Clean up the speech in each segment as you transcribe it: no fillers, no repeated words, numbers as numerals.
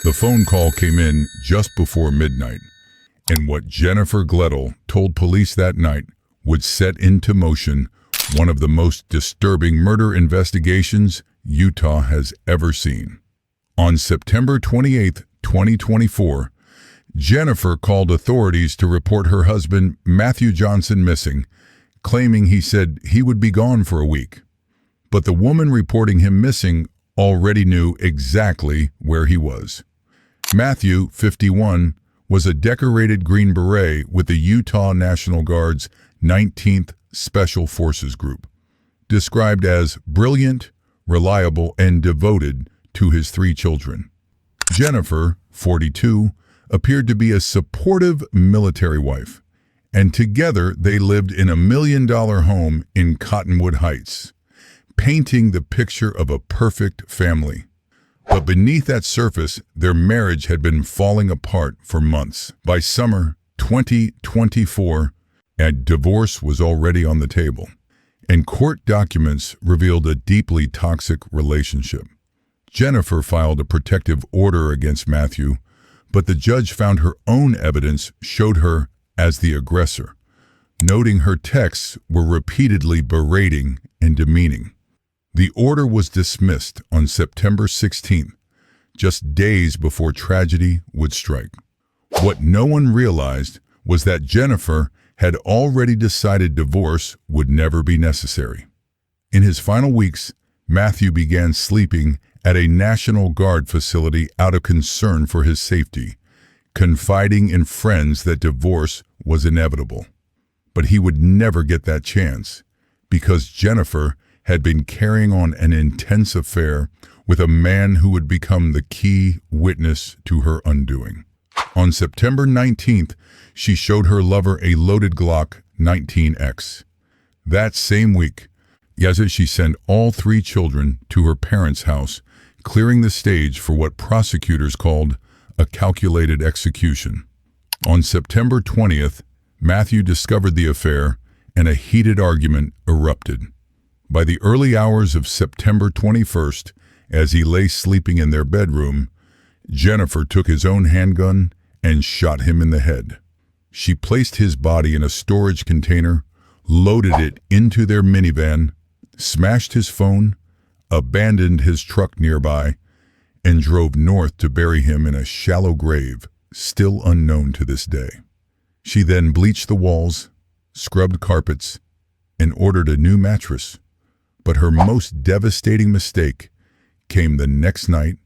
The phone call came in just before midnight, and what Jennifer Gledhill told police that night would set into motion one of the most disturbing murder investigations Utah has ever seen. On September 28, 2024, Jennifer called authorities to report her husband, Matthew Johnson, missing, claiming he said he would be gone for a week. But the woman reporting him missing already knew exactly where he was. Matthew, 51, was a decorated Green Beret with the Utah National Guard's 19th Special Forces Group, described as brilliant, reliable, and devoted to his 3 children. Jennifer, 42, appeared to be a supportive military wife, and together they lived in a $1 million home in Cottonwood Heights, painting the picture of a perfect family. But beneath that surface, their marriage had been falling apart for months. By summer 2024, a divorce was already on the table, and court documents revealed a deeply toxic relationship. Jennifer filed a protective order against Matthew, but the judge found her own evidence showed her as the aggressor, noting her texts were repeatedly berating and demeaning. The order was dismissed on September 16th, just days before tragedy would strike. What no one realized was that Jennifer had already decided divorce would never be necessary. In his final weeks, Matthew began sleeping at a National Guard facility out of concern for his safety, confiding in friends that divorce was inevitable. But he would never get that chance, because Jennifer had been carrying on an intense affair with a man who would become the key witness to her undoing. On September 19th, she showed her lover a loaded Glock 19X. That same week, she sent all 3 children to her parents' house, clearing the stage for what prosecutors called a calculated execution. On September 20th, Matthew discovered the affair and a heated argument erupted. By the early hours of September 21st, as he lay sleeping in their bedroom, Jennifer took his own handgun and shot him in the head. She placed his body in a storage container, loaded it into their minivan, smashed his phone, abandoned his truck nearby, and drove north to bury him in a shallow grave still unknown to this day. She then bleached the walls, scrubbed carpets, and ordered a new mattress. But her most devastating mistake came the next night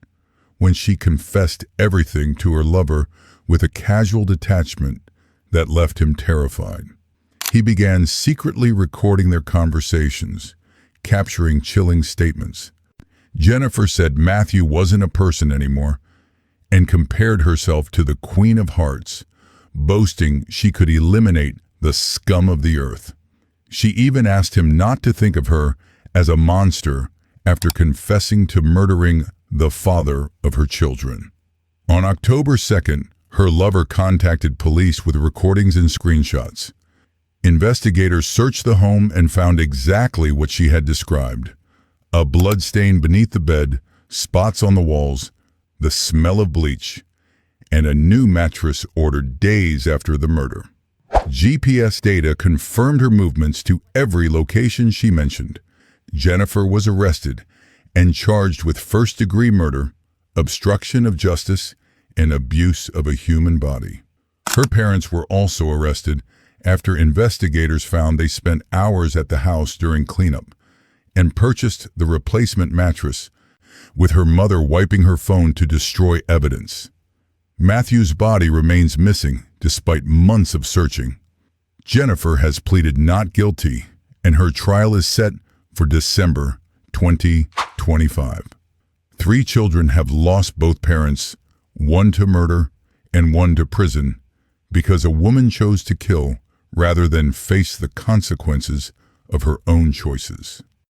when she confessed everything to her lover with a casual detachment that left him terrified. He began secretly recording their conversations, capturing chilling statements. Jennifer said Matthew wasn't a person anymore and compared herself to the Queen of Hearts, boasting she could eliminate the scum of the earth. She even asked him not to think of her as a monster after confessing to murdering the father of her children. On October 2nd, her lover contacted police with recordings and screenshots. Investigators searched the home and found exactly what she had described: a blood stain beneath the bed, spots on the walls, the smell of bleach, and a new mattress ordered days after the murder. GPS data confirmed her movements to every location she mentioned. Jennifer was arrested and charged with first-degree murder, obstruction of justice, and abuse of a human body. Her parents were also arrested after investigators found they spent hours at the house during cleanup and purchased the replacement mattress, with her mother wiping her phone to destroy evidence. Matthew's body remains missing despite months of searching. Jennifer has pleaded not guilty, and her trial is set for December 2025. 3 children have lost both parents, one to murder and one to prison, because a woman chose to kill rather than face the consequences of her own choices.